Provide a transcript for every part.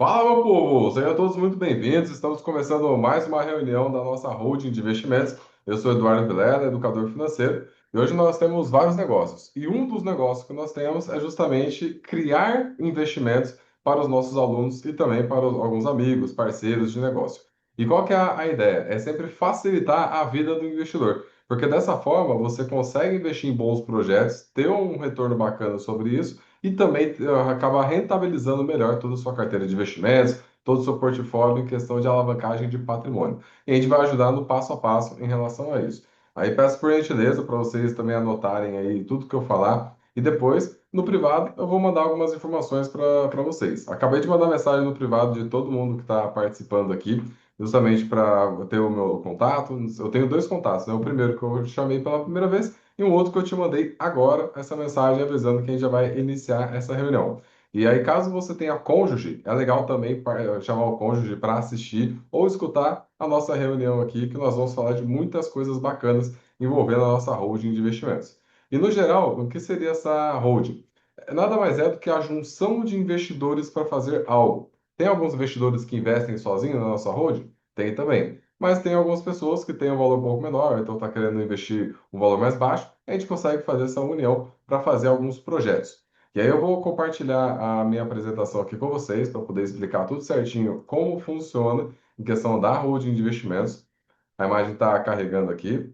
Fala, meu povo! Sejam todos muito bem-vindos. Estamos começando mais uma reunião da nossa holding de investimentos. Eu sou Eduardo Vilela, educador financeiro, e hoje nós temos vários negócios. E um dos negócios que nós temos é justamente criar investimentos para os nossos alunos e também para alguns amigos, parceiros de negócio. E qual que é a ideia? É sempre facilitar a vida do investidor, porque dessa forma você consegue investir em bons projetos, ter um retorno bacana sobre isso e também acaba rentabilizando melhor toda a sua carteira de investimentos, todo o seu portfólio em questão de alavancagem de patrimônio. E a gente vai ajudar no passo a passo em relação a isso. Aí peço por gentileza para vocês também anotarem aí tudo que eu falar e depois, no privado, eu vou mandar algumas informações para vocês. Acabei de mandar mensagem no privado de todo mundo que está participando aqui, justamente para ter o meu contato. Eu tenho dois contatos, né? O primeiro que eu chamei pela primeira vez e um outro que eu te mandei agora, essa mensagem avisando que a gente já vai iniciar essa reunião. E aí, caso você tenha cônjuge, é legal também chamar o cônjuge para assistir ou escutar a nossa reunião aqui, que nós vamos falar de muitas coisas bacanas envolvendo a nossa holding de investimentos. E no geral, o que seria essa holding? Nada mais é do que a junção de investidores para fazer algo. Tem alguns investidores que investem sozinhos na nossa holding? Tem também. Mas tem algumas pessoas que têm um valor um pouco menor, então está querendo investir um valor mais baixo, a gente consegue fazer essa união para fazer alguns projetos. E aí eu vou compartilhar a minha apresentação aqui com vocês para poder explicar tudo certinho como funciona em questão da holding de investimentos. A imagem está carregando aqui,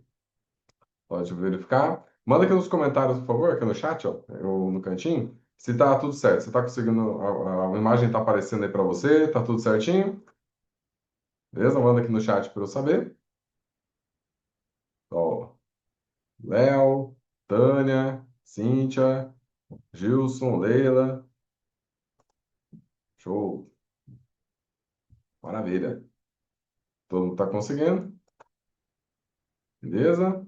pode verificar. Manda aqui nos comentários, por favor, aqui no chat, ó, ou no cantinho, se está tudo certo. Você está conseguindo, a imagem está aparecendo aí para você, está tudo certinho? Beleza? Manda aqui no chat para eu saber. Ó, Léo, Tânia, Cíntia, Gilson, Leila. Show. Maravilha. Todo mundo está conseguindo? Beleza?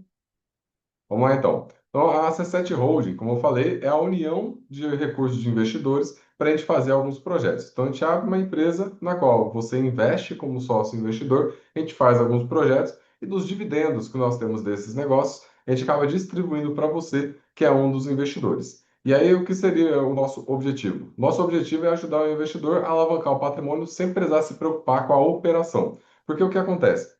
Vamos lá então. Então, a C7 Holding, como eu falei, é a união de recursos de investidores para a gente fazer alguns projetos. Então, a gente abre uma empresa na qual você investe como sócio investidor, a gente faz alguns projetos e dos dividendos que nós temos desses negócios, a gente acaba distribuindo para você, que é um dos investidores. E aí, o que seria o nosso objetivo? Nosso objetivo é ajudar o investidor a alavancar o patrimônio sem precisar se preocupar com a operação. Porque o que acontece?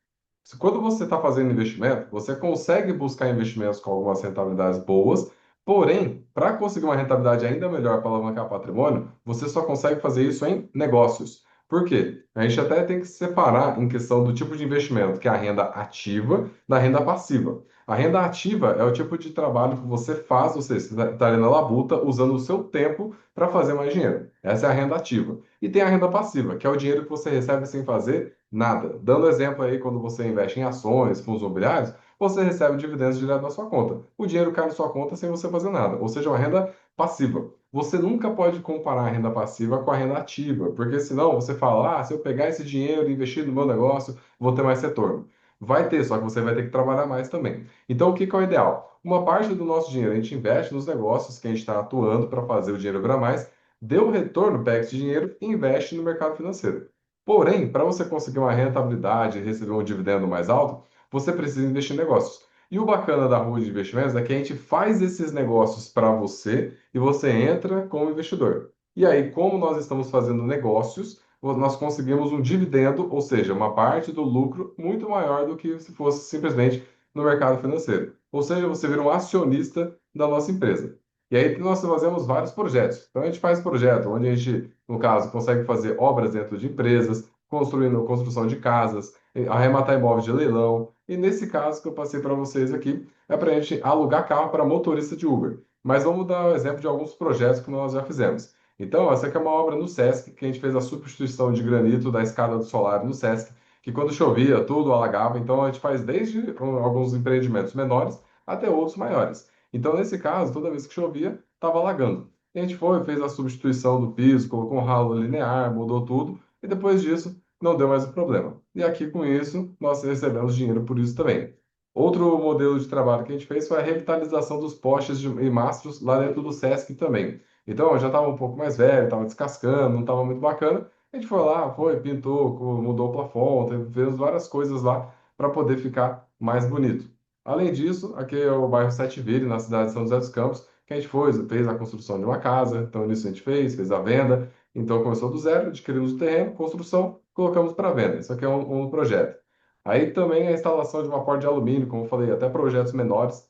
Quando você está fazendo investimento, você consegue buscar investimentos com algumas rentabilidades boas, porém, para conseguir uma rentabilidade ainda melhor para alavancar patrimônio, você só consegue fazer isso em negócios. Por quê? A gente até tem que separar em questão do tipo de investimento, que é a renda ativa, da renda passiva. A renda ativa é o tipo de trabalho que você faz, você está ali na labuta, usando o seu tempo para fazer mais dinheiro. Essa é a renda ativa. E tem a renda passiva, que é o dinheiro que você recebe sem fazer nada. Dando exemplo aí, quando você investe em ações, fundos imobiliários, você recebe dividendos direto na sua conta. O dinheiro cai na sua conta sem você fazer nada, ou seja, uma renda passiva. Você nunca pode comparar a renda passiva com a renda ativa, porque senão você fala, se eu pegar esse dinheiro e investir no meu negócio, vou ter mais retorno. Vai ter, só que você vai ter que trabalhar mais também. Então, o que que é o ideal? Uma parte do nosso dinheiro a gente investe nos negócios que a gente está atuando para fazer o dinheiro virar mais, deu retorno, pega esse dinheiro e investe no mercado financeiro. Porém, para você conseguir uma rentabilidade e receber um dividendo mais alto, você precisa investir em negócios. E o bacana da rua de investimentos é que a gente faz esses negócios para você e você entra como investidor. E aí, como nós estamos fazendo negócios, nós conseguimos um dividendo, ou seja, uma parte do lucro muito maior do que se fosse simplesmente no mercado financeiro. Ou seja, você vira um acionista da nossa empresa. E aí nós fazemos vários projetos. Então a gente faz projeto onde a gente, no caso, consegue fazer obras dentro de empresas, construindo construção de casas, arrematar imóveis de leilão. E nesse caso que eu passei para vocês aqui, é para a gente alugar carro para motorista de Uber. Mas vamos dar o exemplo de alguns projetos que nós já fizemos. Então, essa aqui é uma obra no Sesc, que a gente fez a substituição de granito da escada do solar no Sesc, que quando chovia, tudo alagava. Então, a gente faz desde alguns empreendimentos menores até outros maiores. Então, nesse caso, toda vez que chovia, estava alagando. E a gente foi, fez a substituição do piso, colocou um ralo linear, mudou tudo, e depois disso não deu mais o problema. E aqui com isso, nós recebemos dinheiro por isso também. Outro modelo de trabalho que a gente fez foi a revitalização dos postes e mastros lá dentro do Sesc também. Então, eu já estava um pouco mais velho, estava descascando, não estava muito bacana. A gente foi lá, foi, pintou, mudou o plafond, fez várias coisas lá para poder ficar mais bonito. Além disso, aqui é o bairro Sete Vire, na cidade de São José dos Campos, que a gente fez a construção de uma casa, então nisso a gente fez a venda, Então começou do zero, adquirimos o terreno, construção, colocamos para venda. Isso aqui é um projeto. Aí também a instalação de uma porta de alumínio, como eu falei, até projetos menores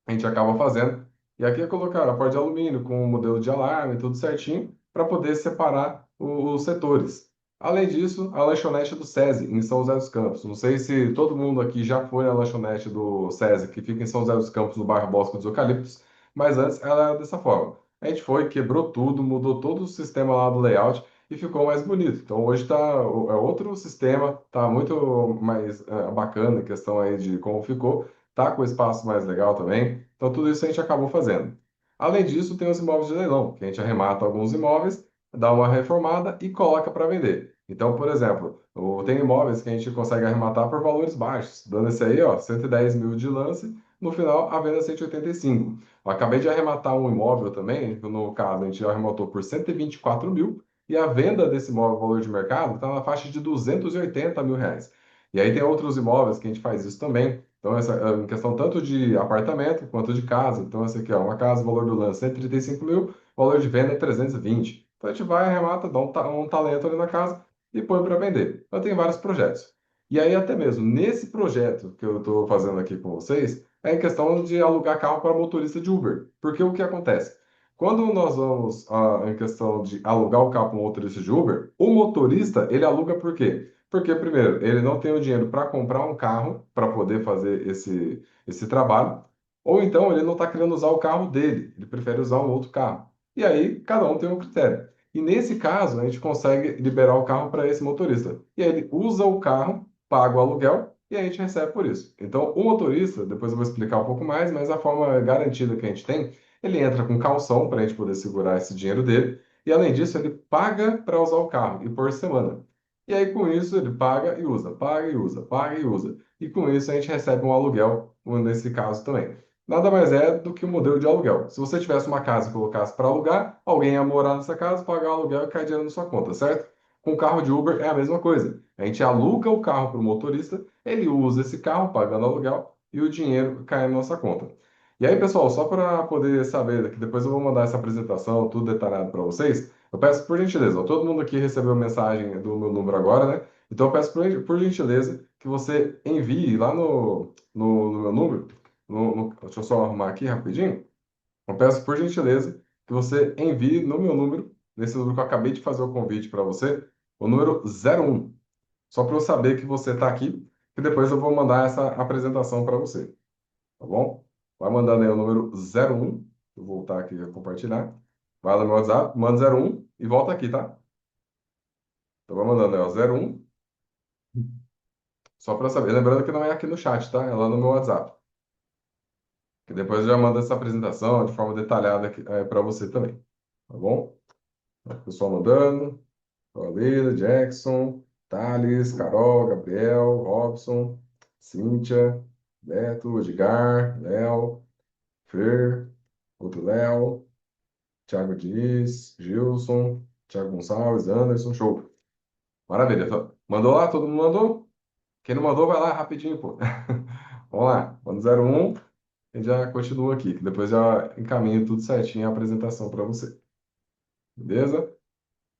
a gente acaba fazendo. E aqui é colocar a parte de alumínio com o modelo de alarme, tudo certinho, para poder separar os setores. Além disso, a lanchonete do SESI, em São José dos Campos. Não sei se todo mundo aqui já foi na lanchonete do SESI, que fica em São José dos Campos, no bairro Bosque dos Eucaliptos, mas antes ela era dessa forma. A gente foi, quebrou tudo, mudou todo o sistema lá do layout e ficou mais bonito. Então hoje é outro sistema, tá muito mais bacana em questão aí de como ficou. Tá com o espaço mais legal também. Então, tudo isso a gente acabou fazendo. Além disso, tem os imóveis de leilão, que a gente arremata alguns imóveis, dá uma reformada e coloca para vender. Então, por exemplo, tem imóveis que a gente consegue arrematar por valores baixos, dando esse aí, ó, 110 mil de lance, no final a venda é 185. Eu acabei de arrematar um imóvel também, no caso, a gente arrematou por 124 mil, e a venda desse imóvel, valor de mercado, está na faixa de 280 mil reais. E aí tem outros imóveis que a gente faz isso também. Então, essa é em questão tanto de apartamento quanto de casa. Então, essa aqui é uma casa, valor do lance 135 mil, valor de venda é 320. Então, a gente vai, arremata, dá um talento ali na casa e põe para vender. Então, tem vários projetos. E aí, até mesmo nesse projeto que eu estou fazendo aqui com vocês, é em questão de alugar carro para motorista de Uber. Porque o que acontece? Quando nós vamos em questão de alugar o carro para um motorista de Uber, o motorista, ele aluga por quê? Porque, primeiro, ele não tem o dinheiro para comprar um carro para poder fazer esse trabalho, ou então ele não está querendo usar o carro dele, ele prefere usar um outro carro. E aí, cada um tem um critério. E nesse caso, a gente consegue liberar o carro para esse motorista. E aí ele usa o carro, paga o aluguel e a gente recebe por isso. Então, o motorista, depois eu vou explicar um pouco mais, mas a forma garantida que a gente tem, ele entra com calção para a gente poder segurar esse dinheiro dele. E além disso, ele paga para usar o carro e por semana. E aí, com isso, ele paga e usa, paga e usa, paga e usa. E com isso, a gente recebe um aluguel, nesse caso também. Nada mais é do que um modelo de aluguel. Se você tivesse uma casa e colocasse para alugar, alguém ia morar nessa casa, pagar o aluguel e cair dinheiro na sua conta, certo? Com o carro de Uber é a mesma coisa. A gente aluga o carro para o motorista, ele usa esse carro pagando aluguel e o dinheiro cai na nossa conta. E aí, pessoal, só para poder saber, que depois eu vou mandar essa apresentação, tudo detalhado para vocês. Eu peço por gentileza, ó, todo mundo aqui recebeu mensagem do meu número agora, né? Então eu peço por gentileza que você envie lá no meu número, deixa eu só arrumar aqui rapidinho. Eu peço por gentileza que você envie no meu número, nesse número que eu acabei de fazer o convite para você, o número 01, só para eu saber que você está aqui, que depois eu vou mandar essa apresentação para você, tá bom? Vai mandando aí o número 01, vou voltar aqui a compartilhar. Vai lá no meu WhatsApp, manda 01 e volta aqui, tá? Então vai mandando aí, ó, 01, só para saber. Lembrando que não é aqui no chat, tá? É lá no meu WhatsApp. Que depois eu já mando essa apresentação de forma detalhada para você também, tá bom? O pessoal mandando. Valida, Jackson, Thales, Carol, Gabriel, Robson, Cíntia, Beto, Edgar, Léo, Fer, outro Léo, Thiago Diniz, Gilson, Thiago Gonçalves, Anderson, show. Maravilha. Mandou lá? Todo mundo mandou? Quem não mandou, vai lá rapidinho, pô. Vamos lá. Manda 01, a gente já continua aqui, que depois já encaminho tudo certinho a apresentação para você. Beleza?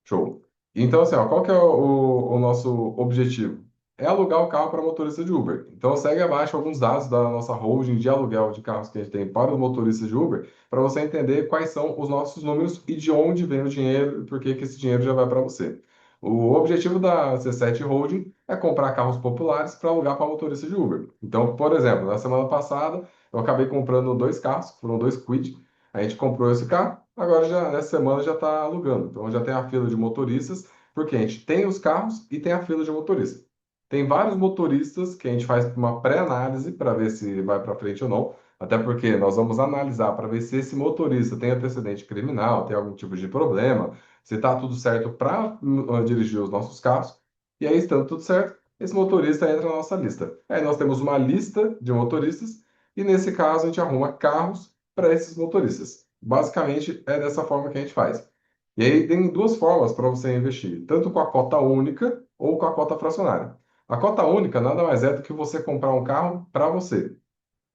Show. Então, assim, ó, qual que é o nosso objetivo? É alugar o carro para motorista de Uber. Então, segue abaixo alguns dados da nossa holding de aluguel de carros que a gente tem para os motoristas de Uber, para você entender quais são os nossos números e de onde vem o dinheiro e por que que esse dinheiro já vai para você. O objetivo da C7 Holding é comprar carros populares para alugar para motorista de Uber. Então, por exemplo, na semana passada, eu acabei comprando dois carros, foram dois Kwid. A gente comprou esse carro, agora já nessa semana já está alugando. Então já tem a fila de motoristas, porque a gente tem os carros e tem a fila de motoristas. Tem vários motoristas que a gente faz uma pré-análise para ver se vai para frente ou não. Até porque nós vamos analisar para ver se esse motorista tem antecedente criminal, tem algum tipo de problema, se está tudo certo para dirigir os nossos carros. E aí, estando tudo certo, esse motorista entra na nossa lista. Aí nós temos uma lista de motoristas e nesse caso a gente arruma carros para esses motoristas. Basicamente, é dessa forma que a gente faz. E aí tem duas formas para você investir, tanto com a cota única ou com a cota fracionária. A cota única nada mais é do que você comprar um carro para você.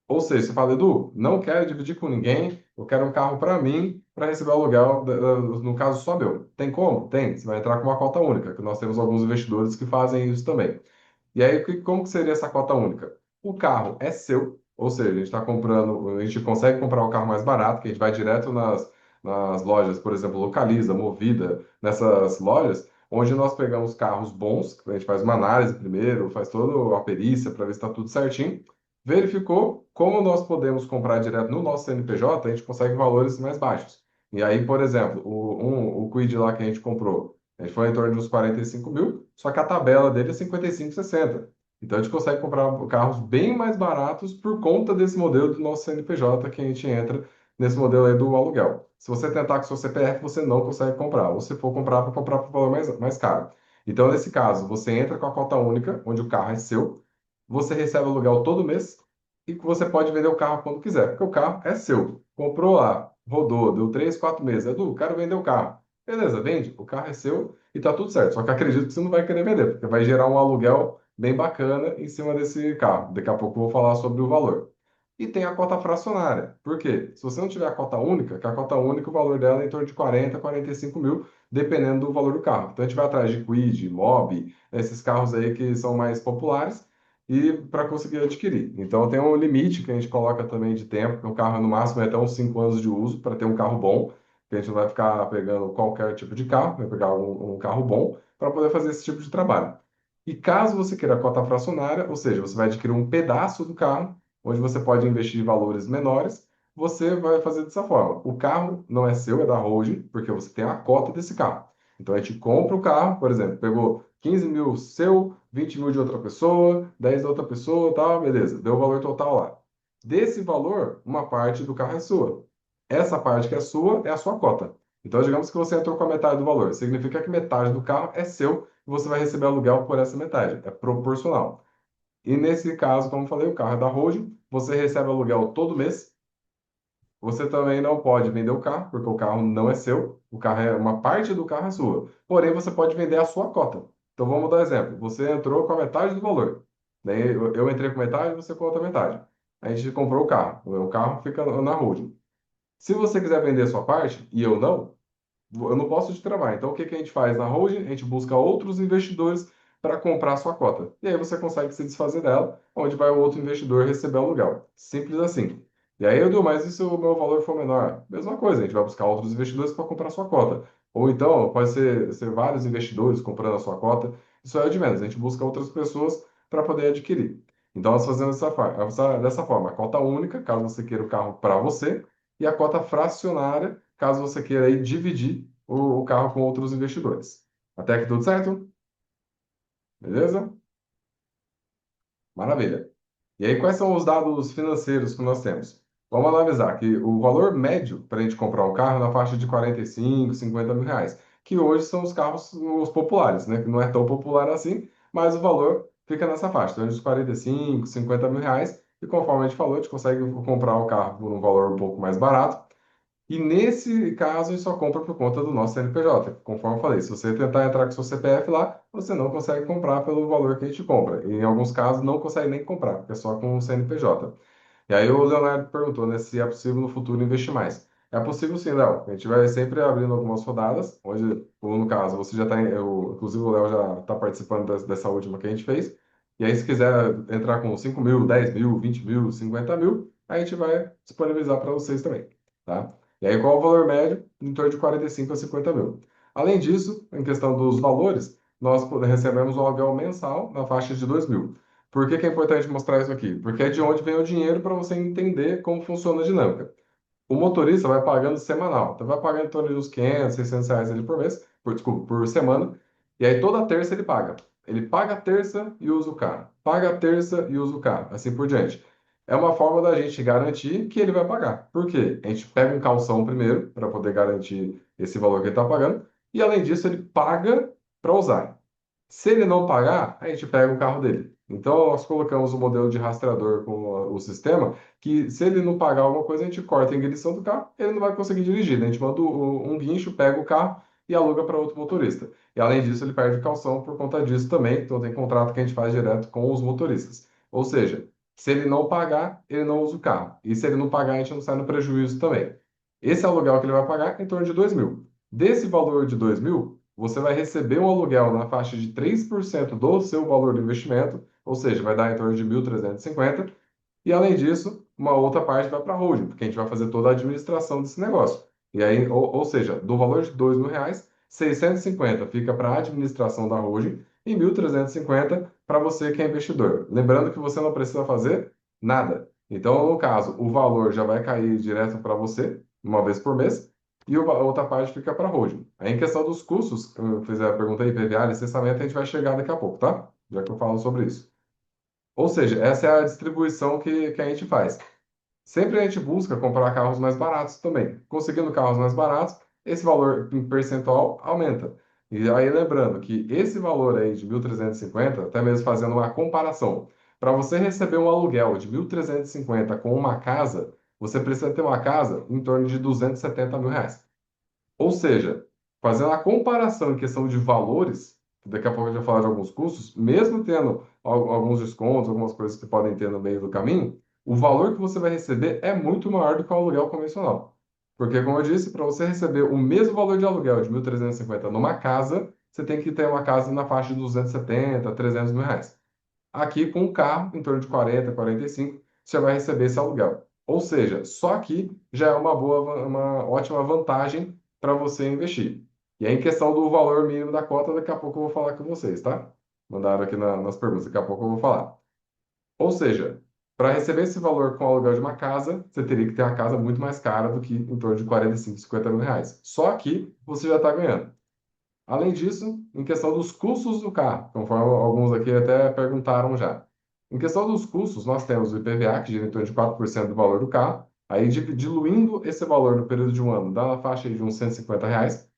Ou seja, você fala, Edu, não quero dividir com ninguém, eu quero um carro para mim, para receber o aluguel, no caso só meu. Tem como? Tem. Você vai entrar com uma cota única, que nós temos alguns investidores que fazem isso também. E aí, como que seria essa cota única? O carro é seu, ou seja, a gente está comprando, a gente consegue comprar o carro mais barato, que a gente vai direto nas lojas, por exemplo, Localiza, Movida, nessas lojas, onde nós pegamos carros bons, a gente faz uma análise primeiro, faz toda a perícia para ver se está tudo certinho. Verificou como nós podemos comprar direto no nosso CNPJ, a gente consegue valores mais baixos. E aí, por exemplo, o Kwid lá que a gente comprou, a gente foi em torno de uns 45 mil, só que a tabela dele é 55,60. Então a gente consegue comprar carros bem mais baratos por conta desse modelo do nosso CNPJ que a gente entra nesse modelo aí do aluguel. Se você tentar com seu CPF, você não consegue comprar. Ou se for comprar, para comprar por valor mais caro. Então, nesse caso, você entra com a cota única, onde o carro é seu, você recebe o aluguel todo mês e você pode vender o carro quando quiser, porque o carro é seu. Comprou lá, rodou, deu 3, 4 meses. Edu, quero vender o carro. Beleza, vende. O carro é seu e tá tudo certo. Só que acredito que você não vai querer vender, porque vai gerar um aluguel bem bacana em cima desse carro. Daqui a pouco eu vou falar sobre o valor. E tem a cota fracionária. Por quê? Se você não tiver a cota única, que a cota única, o valor dela é em torno de 40, 45 mil, dependendo do valor do carro. Então a gente vai atrás de Kwid, Mobi, esses carros aí que são mais populares e para conseguir adquirir. Então tem um limite que a gente coloca também de tempo, que o carro no máximo é até uns 5 anos de uso para ter um carro bom, que a gente não vai ficar pegando qualquer tipo de carro, vai pegar um carro bom para poder fazer esse tipo de trabalho. E caso você queira a cota fracionária, ou seja, você vai adquirir um pedaço do carro, onde você pode investir valores menores, você vai fazer dessa forma. O carro não é seu, é da holding, porque você tem a cota desse carro. Então a gente compra o carro, por exemplo, pegou 15 mil seu, 20 mil de outra pessoa, 10 da outra pessoa, tal, beleza, deu o valor total lá. Desse valor, uma parte do carro é sua. Essa parte que é sua é a sua cota. Então, digamos que você entrou com a metade do valor. Significa que metade do carro é seu e você vai receber aluguel por essa metade. É proporcional. E nesse caso, como eu falei, o carro é da holding, você recebe aluguel todo mês. Você também não pode vender o carro, porque o carro não é seu, o carro é uma parte do carro é sua. Porém, você pode vender a sua cota. Então vamos dar um exemplo. Você entrou com a metade do valor. Daí eu entrei com metade, você com a outra metade. A gente comprou o carro. O carro fica na holding. Se você quiser vender a sua parte e eu não posso te travar. Então, o que que a gente faz na holding? A gente busca outros investidores para comprar a sua cota. E aí você consegue se desfazer dela, onde vai o outro investidor receber o aluguel. Simples assim. E aí, Edu, mas e se o meu valor for menor? Mesma coisa, a gente vai buscar outros investidores para comprar a sua cota. Ou então, pode ser vários investidores comprando a sua cota. Isso é o de menos. A gente busca outras pessoas para poder adquirir. Então, nós fazemos dessa forma. A cota única, caso você queira o carro para você, e a cota fracionária, caso você queira aí dividir o carro com outros investidores. Até aqui tudo certo? Beleza? Maravilha. E aí, quais são os dados financeiros que nós temos? Vamos analisar que o valor médio para a gente comprar um carro é na faixa de 45, 50 mil reais, que hoje são os carros os populares, né? Que não é tão popular assim, mas o valor fica nessa faixa, então, de 45, 50 mil reais, e conforme a gente falou, a gente consegue comprar o carro por um valor um pouco mais barato. E nesse caso, a gente só compra por conta do nosso CNPJ. Conforme eu falei, se você tentar entrar com seu CPF lá, você não consegue comprar pelo valor que a gente compra. E em alguns casos, não consegue nem comprar, porque é só com o CNPJ. E aí o Leonardo perguntou, né, se é possível no futuro investir mais. É possível sim, Léo. A gente vai sempre abrindo algumas rodadas, onde, ou no caso, você já está, inclusive o Léo já está participando dessa última que a gente fez. E aí, se quiser entrar com 5 mil, 10 mil, 20 mil, 50 mil, a gente vai disponibilizar para vocês também, tá? E aí, qual é o valor médio? Em torno de 45 a 50 mil. Além disso, em questão dos valores, nós recebemos um aluguel mensal na faixa de 2 mil. Por que que é importante mostrar isso aqui? Porque é de onde vem o dinheiro para você entender como funciona a dinâmica. O motorista vai pagando semanal, então vai pagando em torno de uns 500, 600 reais ali por mês, desculpa, por semana, e aí toda terça ele paga. Ele paga a terça e usa o carro, paga a terça e usa o carro, assim por diante. É uma forma da gente garantir que ele vai pagar. Por quê? A gente pega um calção primeiro, para poder garantir esse valor que ele está pagando, e além disso ele paga para usar. Se ele não pagar, a gente pega o carro dele. Então, nós colocamos o modelo de rastreador com o sistema, que se ele não pagar alguma coisa, a gente corta a ignição do carro, ele não vai conseguir dirigir, né? A gente manda um guincho, pega o carro e aluga para outro motorista. E além disso, ele perde calção por conta disso também. Então, tem contrato que a gente faz direto com os motoristas. Ou seja, se ele não pagar, ele não usa o carro. E se ele não pagar, a gente não sai no prejuízo também. Esse aluguel que ele vai pagar é em torno de 2.000. Desse valor de 2.000, você vai receber um aluguel na faixa de 3% do seu valor do investimento, ou seja, vai dar em torno de 1.350. E além disso, uma outra parte vai para a holding, porque a gente vai fazer toda a administração desse negócio. E aí, ou seja, do valor de 2.000 reais, 650 fica para a administração da holding e 1.350 para você que é investidor. Lembrando que você não precisa fazer nada. Então, no caso, o valor já vai cair direto para você, uma vez por mês, e a outra parte fica para a holding. Aí, em questão dos custos, eu fiz a pergunta aí, PVA, licenciamento, a gente vai chegar daqui a pouco, tá? Já que eu falo sobre isso. Ou seja, essa é a distribuição que a gente faz. Sempre a gente busca comprar carros mais baratos também. Conseguindo carros mais baratos, esse valor em percentual aumenta. E aí, lembrando que esse valor aí de 1.350, até mesmo fazendo uma comparação, para você receber um aluguel de 1.350 com uma casa, você precisa ter uma casa em torno de 270.000 reais. Ou seja, fazendo a comparação em questão de valores, daqui a pouco a gente vai falar de alguns custos, mesmo tendo alguns descontos, algumas coisas que podem ter no meio do caminho, o valor que você vai receber é muito maior do que o aluguel convencional. Porque, como eu disse, para você receber o mesmo valor de aluguel de 1.350 numa casa, você tem que ter uma casa na faixa de 270, 300.000 reais. Aqui, com um carro, em torno de 40, 45, você vai receber esse aluguel. Ou seja, só aqui já é uma ótima vantagem para você investir. E aí, em questão do valor mínimo da cota, daqui a pouco eu vou falar com vocês, tá? Mandaram aqui nas perguntas, daqui a pouco eu vou falar. Ou seja, para receber esse valor com o aluguel de uma casa, você teria que ter uma casa muito mais cara do que em torno de 45, 50.000 reais. Só aqui você já está ganhando. Além disso, em questão dos custos do carro, conforme alguns aqui até perguntaram já. Em questão dos custos, nós temos o IPVA, que gira em torno de 4% do valor do carro. Aí, diluindo esse valor no período de um ano, dá na faixa aí de uns 150 reais.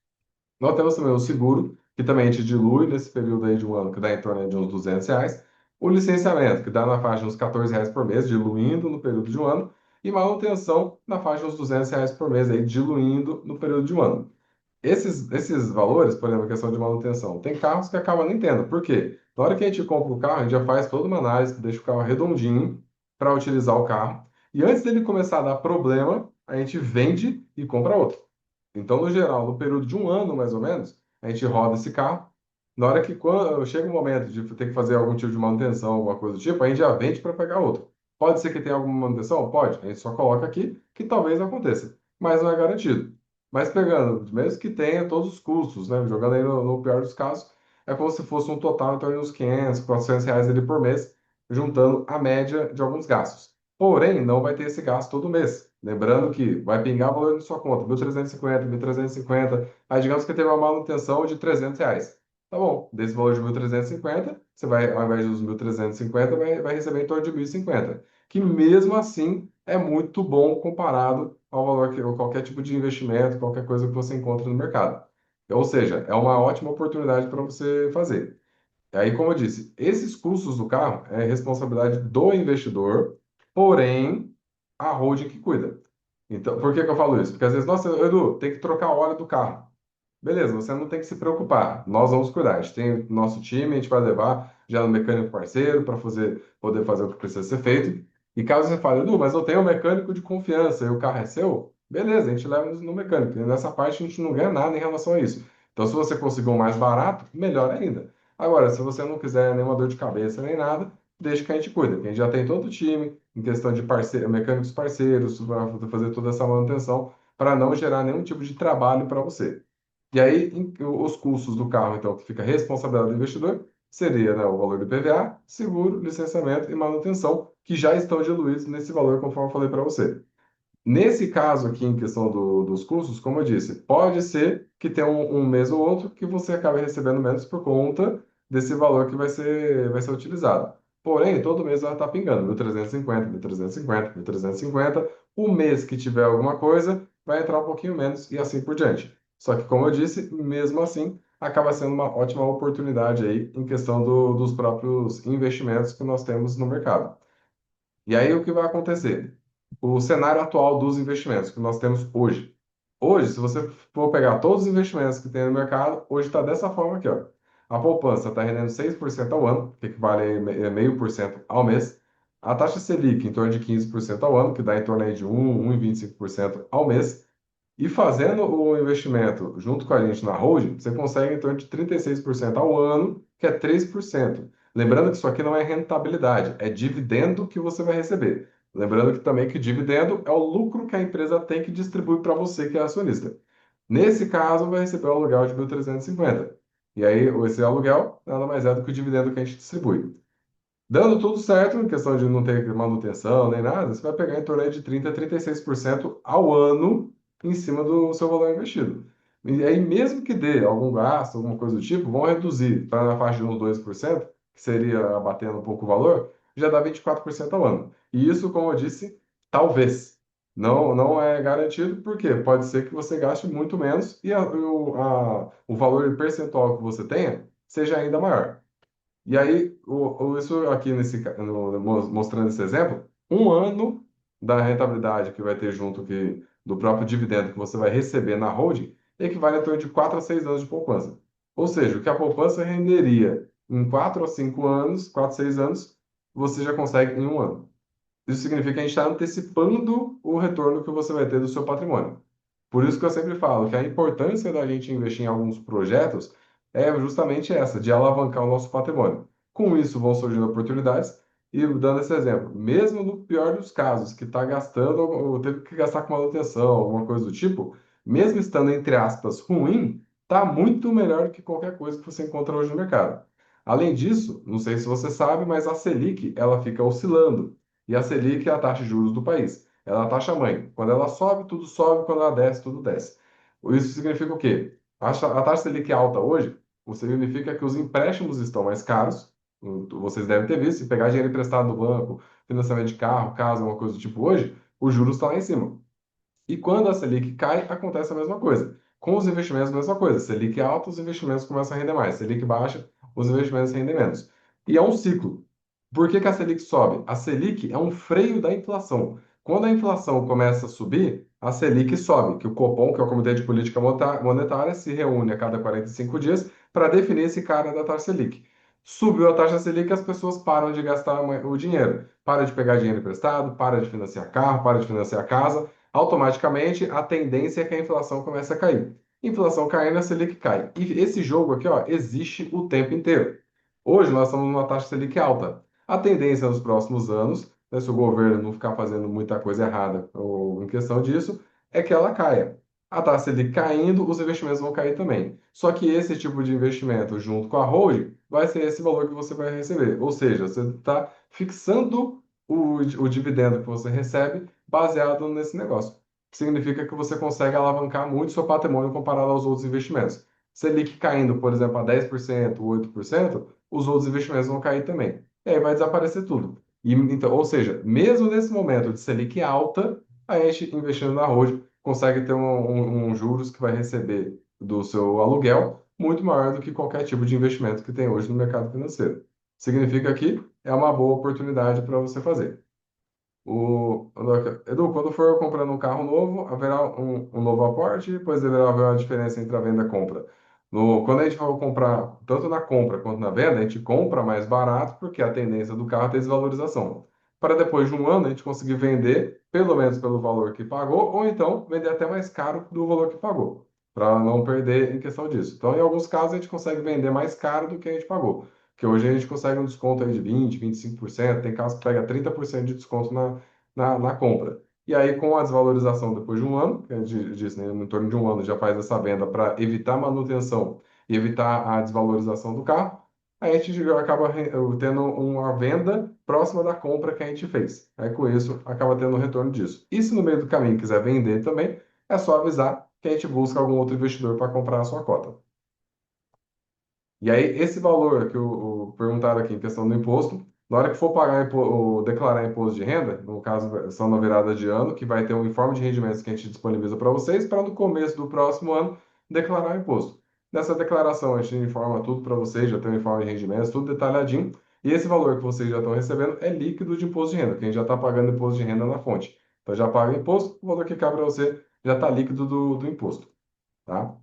Nós temos também o seguro, que também a gente dilui nesse período aí de um ano, que dá em torno de uns 200 reais. O licenciamento, que dá na faixa de uns 14 reais por mês, diluindo no período de um ano. E manutenção, na faixa de uns 200 reais por mês, aí, diluindo no período de um ano. Esses valores, por exemplo, a questão de manutenção, tem carros que acabam nem tendo. Por quê? Na hora que a gente compra o carro, a gente já faz toda uma análise, deixa o carro redondinho para utilizar o carro. E antes dele começar a dar problema, a gente vende e compra outro. Então, no geral, no período de um ano, mais ou menos, a gente roda esse carro. Na hora que quando chega o momento de ter que fazer algum tipo de manutenção, alguma coisa do tipo, a gente já vende para pegar outro. Pode ser que tenha alguma manutenção? Pode. A gente só coloca aqui que talvez aconteça, mas não é garantido. Mas pegando, mesmo que tenha todos os custos, né? Jogando aí no pior dos casos, é como se fosse um total em torno de uns 500, 400 reais ali por mês, juntando a média de alguns gastos. Porém, não vai ter esse gasto todo mês. Lembrando que vai pingar valor na sua conta, 1.350, 1.350. Aí digamos que teve uma manutenção de 300 reais. Tá bom, desse valor de 1.350, você vai, ao invés dos 1.350, vai receber em torno de 1.050. Que mesmo assim é muito bom comparado ao valor que ou qualquer tipo de investimento, qualquer coisa que você encontra no mercado. Ou seja, é uma ótima oportunidade para você fazer. E aí, como eu disse, esses custos do carro é responsabilidade do investidor, porém, a holding que cuida. Então, por que que eu falo isso? Porque às vezes, nossa, Edu, tem que trocar o óleo do carro. Beleza, você não tem que se preocupar. Nós vamos cuidar. A gente tem nosso time, a gente vai levar já no mecânico parceiro para poder fazer o que precisa ser feito. E caso você fale, Edu, mas eu tenho um mecânico de confiança e o carro é seu, beleza, a gente leva no mecânico. E nessa parte a gente não ganha nada em relação a isso. Então, se você conseguir um mais barato, melhor ainda. Agora, se você não quiser nenhuma dor de cabeça nem nada, deixa que a gente cuida. Que a gente já tem todo o time em questão de mecânicos parceiros para fazer toda essa manutenção para não gerar nenhum tipo de trabalho para você. E aí, os custos do carro, então, que fica a responsabilidade do investidor, seria, né, o valor do IPVA, seguro, licenciamento e manutenção, que já estão diluídos nesse valor, conforme eu falei para você. Nesse caso aqui, em questão dos custos, como eu disse, pode ser que tenha um mês ou outro que você acabe recebendo menos por conta desse valor que vai ser utilizado. Porém, todo mês vai estar pingando, 1.350, 1.350, 1.350. O mês que tiver alguma coisa, vai entrar um pouquinho menos e assim por diante. Só que, como eu disse, mesmo assim, acaba sendo uma ótima oportunidade aí em questão dos próprios investimentos que nós temos no mercado. E aí o que vai acontecer? O cenário atual dos investimentos que nós temos hoje. Hoje, se você for pegar todos os investimentos que tem no mercado, hoje está dessa forma aqui, ó. A poupança está rendendo 6% ao ano, que equivale a 0,5% ao mês. A taxa Selic em torno de 15% ao ano, que dá em torno aí de 1, 1,25% ao mês. E fazendo o investimento junto com a gente na holding, você consegue em torno de 36% ao ano, que é 3%. Lembrando que isso aqui não é rentabilidade, é dividendo que você vai receber. Lembrando que também que dividendo é o lucro que a empresa tem que distribui para você, que é acionista. Nesse caso, vai receber o aluguel de 1.350. E aí, esse aluguel nada mais é do que o dividendo que a gente distribui. Dando tudo certo, em questão de não ter manutenção nem nada, você vai pegar em torno aí de 30% a 36% ao ano em cima do seu valor investido. E aí, mesmo que dê algum gasto, alguma coisa do tipo, vão reduzir para na faixa de uns 2%, que seria abatendo um pouco o valor, já dá 24% ao ano. E isso, como eu disse, talvez. Não é garantido, porque pode ser que você gaste muito menos e o valor percentual que você tenha seja ainda maior. E aí, isso aqui mostrando esse exemplo, um ano da rentabilidade que vai ter junto do próprio dividendo que você vai receber na holding equivale a torno de 4 a 6 anos de poupança. Ou seja, o que a poupança renderia em 4 a 5 anos, 4 a 6 anos, você já consegue em um ano. Isso significa que a gente está antecipando o retorno que você vai ter do seu patrimônio. Por isso que eu sempre falo que a importância da gente investir em alguns projetos é justamente essa, de alavancar o nosso patrimônio. Com isso vão surgindo oportunidades e dando esse exemplo, mesmo no pior dos casos, que está gastando ou teve que gastar com manutenção, alguma coisa do tipo, mesmo estando entre aspas ruim, está muito melhor do que qualquer coisa que você encontra hoje no mercado. Além disso, não sei se você sabe, mas a Selic ela fica oscilando. E a Selic é a taxa de juros do país. Ela é a taxa mãe. Quando ela sobe, tudo sobe. Quando ela desce, tudo desce. Isso significa o quê? A taxa Selic alta hoje, significa que os empréstimos estão mais caros. Vocês devem ter visto, se pegar dinheiro emprestado no banco, financiamento de carro, casa, uma coisa do tipo hoje, os juros estão lá em cima. E quando a Selic cai, acontece a mesma coisa. Com os investimentos, a mesma coisa. Selic alta, os investimentos começam a render mais. Selic baixa, os investimentos rendem menos. E é um ciclo. Por que que a Selic sobe? A Selic é um freio da inflação. Quando a inflação começa a subir, a Selic sobe, que o Copom, que é o Comitê de Política Monetária, se reúne a cada 45 dias para definir esse cara da taxa Selic. Subiu a taxa Selic, as pessoas param de gastar o dinheiro. Para de pegar dinheiro emprestado, para de financiar carro, para de financiar casa. Automaticamente, a tendência é que a inflação comece a cair. Inflação caindo, a Selic cai. E esse jogo aqui, ó, existe o tempo inteiro. Hoje nós estamos numa taxa Selic alta. A tendência nos próximos anos, né, se o governo não ficar fazendo muita coisa errada ou em questão disso, é que ela caia. A taxa Selic caindo, os investimentos vão cair também. Só que esse tipo de investimento, junto com a holding, vai ser esse valor que você vai receber. Ou seja, você está fixando o dividendo que você recebe baseado nesse negócio. Significa que você consegue alavancar muito seu patrimônio comparado aos outros investimentos. Selic caindo, por exemplo, a 10%, 8%, os outros investimentos vão cair também. E aí vai desaparecer tudo. E, então, ou seja, mesmo nesse momento de Selic alta, a gente investindo na holding consegue ter um juros que vai receber do seu aluguel muito maior do que qualquer tipo de investimento que tem hoje no mercado financeiro. Significa que é uma boa oportunidade para você fazer. Edu, quando for comprando um carro novo, haverá um novo aporte, depois deverá haver uma diferença entre a venda e a compra. Quando a gente for comprar, tanto na compra quanto na venda, a gente compra mais barato, porque a tendência do carro é ter desvalorização. Para depois de um ano a gente conseguir vender, pelo menos pelo valor que pagou, ou então vender até mais caro do valor que pagou, para não perder em questão disso. Então, em alguns casos, a gente consegue vender mais caro do que a gente pagou. Porque hoje a gente consegue um desconto aí de 20, 25%, tem casos que pega 30% de desconto na compra. E aí, com a desvalorização depois de um ano, que a gente disse, né, em torno de um ano já faz essa venda para evitar a manutenção e evitar a desvalorização do carro, a gente já acaba tendo uma venda próxima da compra que a gente fez. Aí, com isso, acaba tendo um retorno disso. E se no meio do caminho quiser vender também, é só avisar que a gente busca algum outro investidor para comprar a sua cota. E aí, esse valor que perguntaram aqui em questão do imposto, na hora que for pagar ou declarar imposto de renda, no caso, são na virada de ano, que vai ter um informe de rendimentos que a gente disponibiliza para vocês, para no começo do próximo ano declarar o imposto. Nessa declaração, a gente informa tudo para vocês, já tem um informe de rendimentos, tudo detalhadinho, e esse valor que vocês já estão recebendo é líquido de imposto de renda, que a gente já está pagando imposto de renda na fonte. Então, já paga imposto, o valor que cabe para você já está líquido do imposto, tá?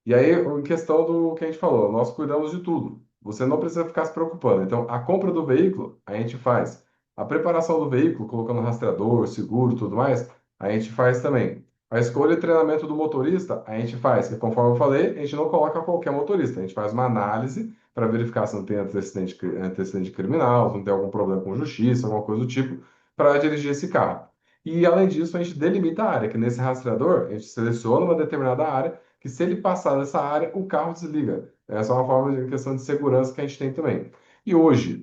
E aí, em questão do que a gente falou, nós cuidamos de tudo. Você não precisa ficar se preocupando. Então, a compra do veículo, a gente faz. A preparação do veículo, colocando rastreador, seguro, tudo mais, a gente faz também. A escolha e treinamento do motorista, a gente faz, que conforme eu falei, a gente não coloca qualquer motorista, a gente faz uma análise para verificar se não tem antecedente, antecedente criminal, se não tem algum problema com justiça, alguma coisa do tipo, para dirigir esse carro. E, além disso, a gente delimita a área, que nesse rastreador, a gente seleciona uma determinada área, que se ele passar nessa área, o carro desliga. Essa é uma forma de questão de segurança que a gente tem também. E hoje,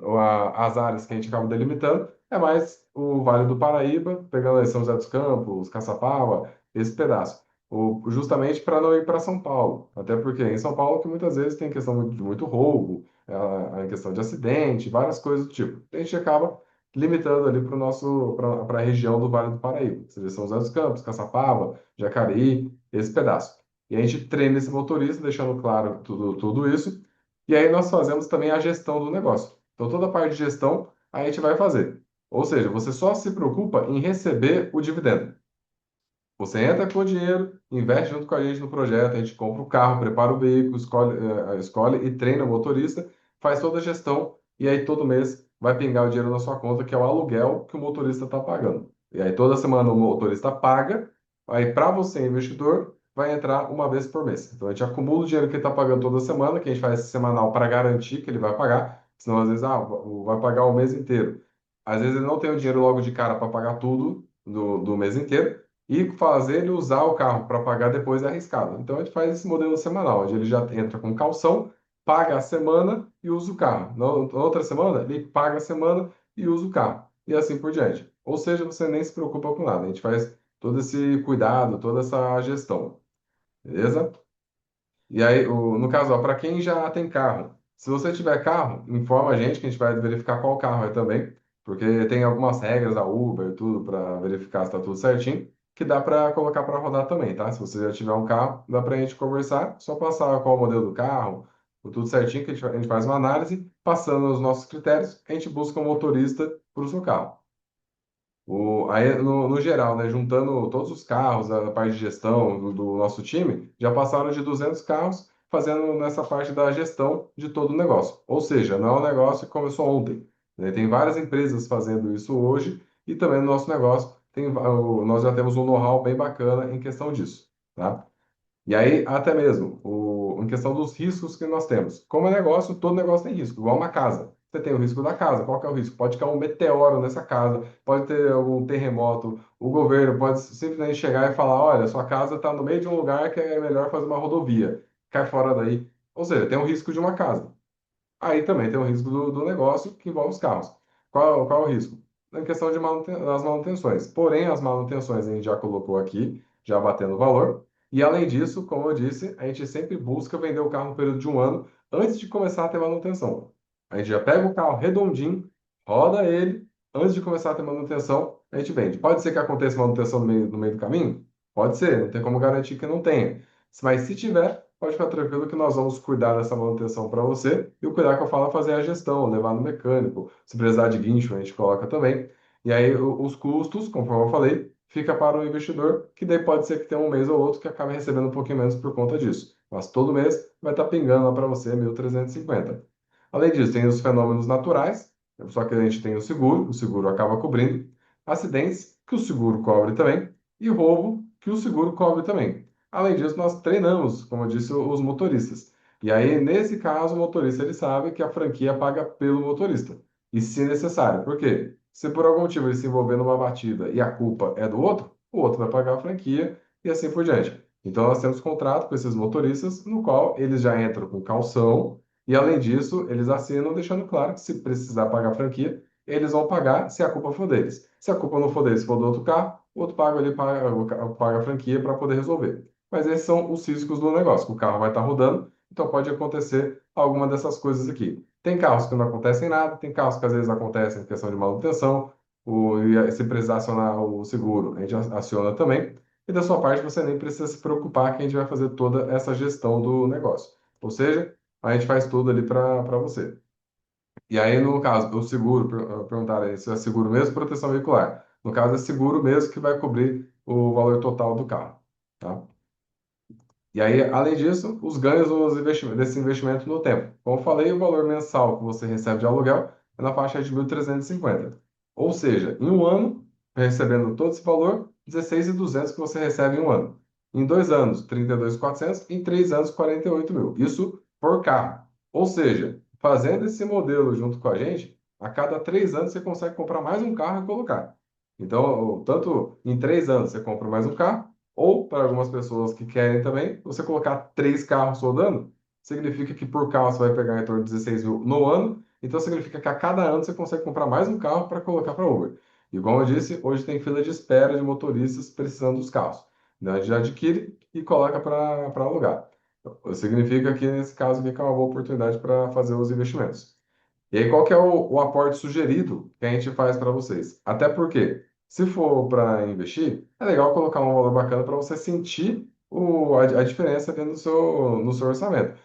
as áreas que a gente acaba delimitando é mais o Vale do Paraíba, pegando aí São José dos Campos, Caçapava, esse pedaço. Justamente para não ir para São Paulo. Até porque em São Paulo que muitas vezes tem questão de muito roubo, a questão de acidente, várias coisas do tipo. A gente acaba limitando ali para o nosso para a região do Vale do Paraíba, ou seja, São José dos Campos, Caçapava, Jacareí, esse pedaço. E a gente treina esse motorista, deixando claro tudo isso. E aí nós fazemos também a gestão do negócio. Então toda a parte de gestão a gente vai fazer. Ou seja, você só se preocupa em receber o dividendo. Você entra com o dinheiro, investe junto com a gente no projeto, a gente compra o carro, prepara o veículo, escolhe e treina o motorista, faz toda a gestão e aí todo mês vai pingar o dinheiro na sua conta, que é o aluguel que o motorista está pagando. E aí toda semana o motorista paga, aí para você, investidor, vai entrar uma vez por mês. Então a gente acumula o dinheiro que ele está pagando toda semana, que a gente faz esse semanal para garantir que ele vai pagar, senão às vezes vai pagar o mês inteiro. Às vezes ele não tem o dinheiro logo de cara para pagar tudo do mês inteiro. E fazer ele usar o carro para pagar depois é arriscado. Então a gente faz esse modelo semanal, onde ele já entra com calção, paga a semana e usa o carro. Na outra semana, ele paga a semana e usa o carro. E assim por diante. Ou seja, você nem se preocupa com nada. A gente faz todo esse cuidado, toda essa gestão. Beleza? E aí, no caso, para quem já tem carro, se você tiver carro, informa a gente que a gente vai verificar qual carro é também, porque tem algumas regras da Uber e tudo para verificar se está tudo certinho, que dá para colocar para rodar também, tá? Se você já tiver um carro, dá para a gente conversar, só passar qual o modelo do carro, tudo certinho, que a gente faz uma análise, passando os nossos critérios, a gente busca um motorista para o seu carro. Aí, no geral, né, juntando todos os carros, a parte de gestão do nosso time, já passaram de 200 carros fazendo nessa parte da gestão de todo o negócio. Ou seja, não é um negócio que começou ontem, né? Tem várias empresas fazendo isso hoje e também no nosso negócio nós já temos um know-how bem bacana em questão disso, tá? E aí, até mesmo, em questão dos riscos que nós temos. Como é negócio, todo negócio tem risco, igual uma casa. Você tem o risco da casa. Qual que é o risco? Pode cair um meteoro nessa casa, pode ter algum terremoto. O governo pode simplesmente chegar e falar: olha, sua casa está no meio de um lugar que é melhor fazer uma rodovia. Cai fora daí. Ou seja, tem o risco de uma casa. Aí também tem o risco do negócio que envolve os carros. Qual é o risco? Na questão das manutenções. Porém, as manutenções a gente já colocou aqui, já batendo o valor. E além disso, como eu disse, a gente sempre busca vender o carro no período de um ano antes de começar a ter manutenção. A gente já pega o carro redondinho, roda ele, antes de começar a ter manutenção, a gente vende. Pode ser que aconteça manutenção no meio do caminho? Pode ser, não tem como garantir que não tenha. Mas se tiver, pode ficar tranquilo que nós vamos cuidar dessa manutenção para você. E o cuidar que eu falo é fazer a gestão, levar no mecânico. Se precisar de guincho, a gente coloca também. E aí os custos, conforme eu falei, fica para o investidor, que daí pode ser que tenha um mês ou outro que acabe recebendo um pouquinho menos por conta disso. Mas todo mês vai estar pingando lá para você 1.350. Além disso, tem os fenômenos naturais, só que a gente tem o seguro acaba cobrindo, acidentes, que o seguro cobre também, e roubo, que o seguro cobre também. Além disso, nós treinamos, como eu disse, os motoristas. E aí, nesse caso, o motorista ele sabe que a franquia paga pelo motorista. E se necessário. Por quê? Se por algum motivo ele se envolver numa batida e a culpa é do outro, o outro vai pagar a franquia e assim por diante. Então, nós temos contrato com esses motoristas, no qual eles já entram com calção e, além disso, eles assinam deixando claro que se precisar pagar a franquia, eles vão pagar se a culpa for deles. Se a culpa não for deles, for do outro carro, o outro paga ali, paga a franquia para poder resolver. Mas esses são os riscos do negócio. O carro vai estar rodando, então pode acontecer alguma dessas coisas aqui. Tem carros que não acontecem nada, tem carros que às vezes acontecem em questão de manutenção, se precisar acionar o seguro, a gente aciona também. E da sua parte, você nem precisa se preocupar que a gente vai fazer toda essa gestão do negócio. Ou seja, a gente faz tudo ali para você. E aí, no caso, o seguro, perguntaram aí se é seguro mesmo, proteção veicular. No caso, é seguro mesmo que vai cobrir o valor total do carro, tá? E aí, além disso, os ganhos desse investimento no tempo. Como eu falei, o valor mensal que você recebe de aluguel é na faixa de 1.350. Ou seja, em um ano, recebendo todo esse valor, 16.200 que você recebe em um ano. Em 2 anos, 32.400. Em 3 anos, 48 mil. Isso por carro. Ou seja, fazendo esse modelo junto com a gente, a cada 3 anos você consegue comprar mais um carro e colocar. Então, tanto em 3 anos você compra mais um carro, ou para algumas pessoas que querem também, você colocar 3 carros rodando, significa que por carro você vai pegar em torno de 16 mil no ano. Então significa que a cada ano você consegue comprar mais um carro para colocar para Uber. E como eu disse, hoje tem fila de espera de motoristas precisando dos carros. Então a gente já adquire e coloca para alugar. Significa que nesse caso aqui que é uma boa oportunidade para fazer os investimentos. E aí, qual que é o aporte sugerido que a gente faz para vocês? Até porque, se for para investir, é legal colocar um valor bacana para você sentir a diferença dentro no seu orçamento.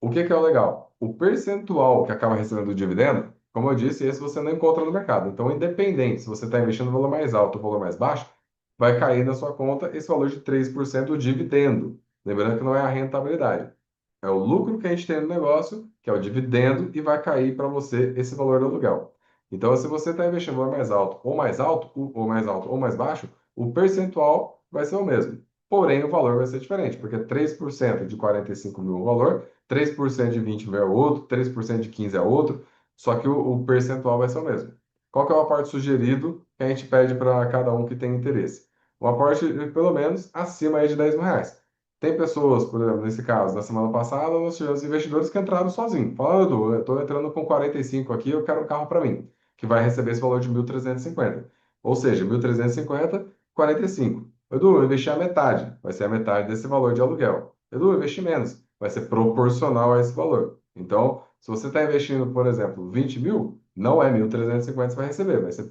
O que que é o legal? O percentual que acaba recebendo do dividendo, como eu disse, esse você não encontra no mercado. Então, independente se você está investindo no valor mais alto ou valor mais baixo, vai cair na sua conta esse valor de 3% do dividendo. Lembrando que não é a rentabilidade. É o lucro que a gente tem no negócio, que é o dividendo, e vai cair para você esse valor do aluguel. Então, se você está investindo no valor mais alto, ou mais alto ou mais baixo, o percentual vai ser o mesmo. Porém, o valor vai ser diferente, porque 3% de 45 mil é um valor, 3% de 20 mil é outro, 3% de 15 é outro, só que o percentual vai ser o mesmo. Qual que é o aporte sugerido que a gente pede para cada um que tem interesse? Um aporte, pelo menos, acima aí de 10 mil reais. Tem pessoas, por exemplo, nesse caso, na semana passada, nós tivemos investidores que entraram sozinhos. Falaram, Edu, eu estou entrando com 45 aqui, eu quero um carro para mim, que vai receber esse valor de 1.350. Ou seja, 1.350, 45. Edu, eu investi a metade, vai ser a metade desse valor de aluguel. Edu, eu investi menos, vai ser proporcional a esse valor. Então, se você está investindo, por exemplo, 20 mil, não é 1.350 que você vai receber, vai ser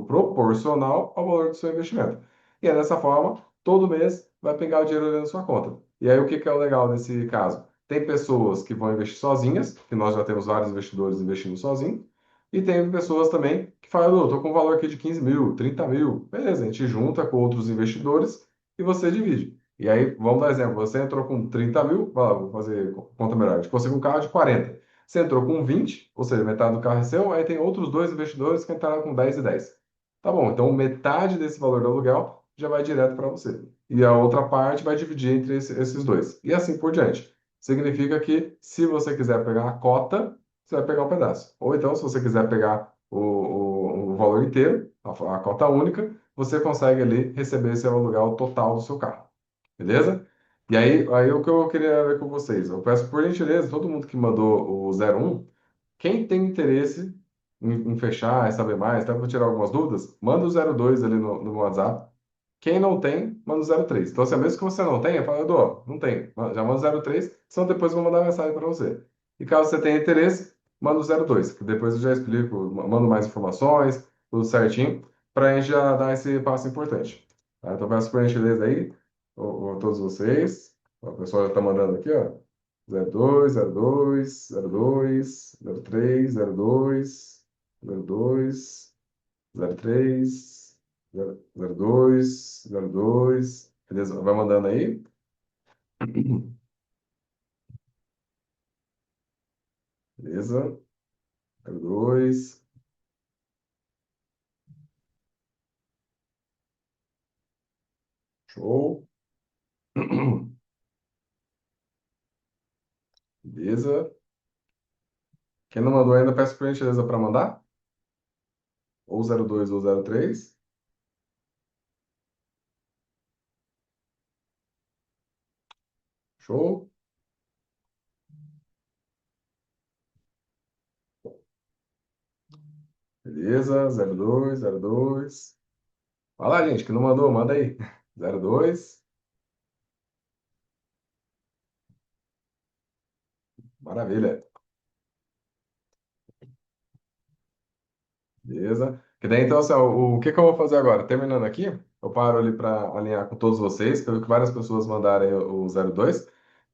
proporcional ao valor do seu investimento. E é dessa forma, todo mês vai pegar o dinheiro ali na sua conta. E aí, o que que é o legal nesse caso? Tem pessoas que vão investir sozinhas, que nós já temos vários investidores investindo sozinhos, e tem pessoas também que falam, eu estou com um valor aqui de 15 mil, 30 mil. Beleza, a gente junta com outros investidores e você divide. E aí, vamos dar exemplo, você entrou com 30 mil, vai lá, vou fazer conta melhor, a gente conseguiu um carro de 40. Você entrou com 20, ou seja, metade do carro é seu, aí tem outros dois investidores que entraram com 10 e 10. Tá bom, então metade desse valor do aluguel já vai direto para você. E a outra parte vai dividir entre esses dois. E assim por diante. Significa que se você quiser pegar a cota, você vai pegar um pedaço. Ou então, se você quiser pegar o valor inteiro, a cota única, você consegue ali receber esse aluguel total do seu carro. Beleza? E aí o que eu queria ver com vocês? Eu peço por gentileza, todo mundo que mandou o 01, quem tem interesse em fechar, em saber mais, até para tirar algumas dúvidas, manda o 02 ali no WhatsApp. Quem não tem, manda o 03. Então, assim, mesmo que você não tenha, fala, Edu, não tem. Já manda o 03, senão depois eu vou mandar mensagem para você. E caso você tenha interesse, manda o 02, que depois eu já explico, mando mais informações, tudo certinho, para a gente já dar esse passo importante. Tá? Então, peço por gentileza aí, todos vocês. O pessoal já está mandando aqui, ó. 02, 02, 02, 03, 02, 02. 03, 02, 02. Beleza? Vai mandando aí. Beleza? 02. Show. Beleza. Quem não mandou ainda, peço por gentileza para mandar. Ou 02 ou 03. Show. Beleza. 02, 02. Vai lá, gente, que não mandou, manda aí. 02. Maravilha. Beleza? Que daí, então, assim, ó, o que que eu vou fazer agora? Terminando aqui, eu paro ali para alinhar com todos vocês, que eu vi que várias pessoas mandaram aí o 02,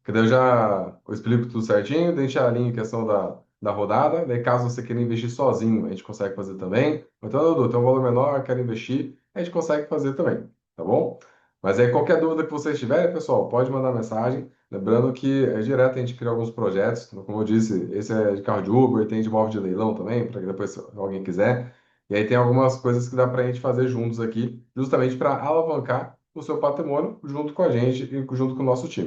que daí eu explico tudo certinho, daí a gente alinha a questão da rodada, daí caso você queira investir sozinho, a gente consegue fazer também. Então, Dudu, tem um valor menor, quero investir, a gente consegue fazer também, tá bom? Mas aí, qualquer dúvida que vocês tiverem, pessoal, pode mandar mensagem. Lembrando que é direto a gente cria alguns projetos, como eu disse, esse é de carro de Uber, tem de móvel de leilão também, para que depois se alguém quiser. E aí tem algumas coisas que dá para a gente fazer juntos aqui, justamente para alavancar o seu patrimônio junto com a gente e junto com o nosso time.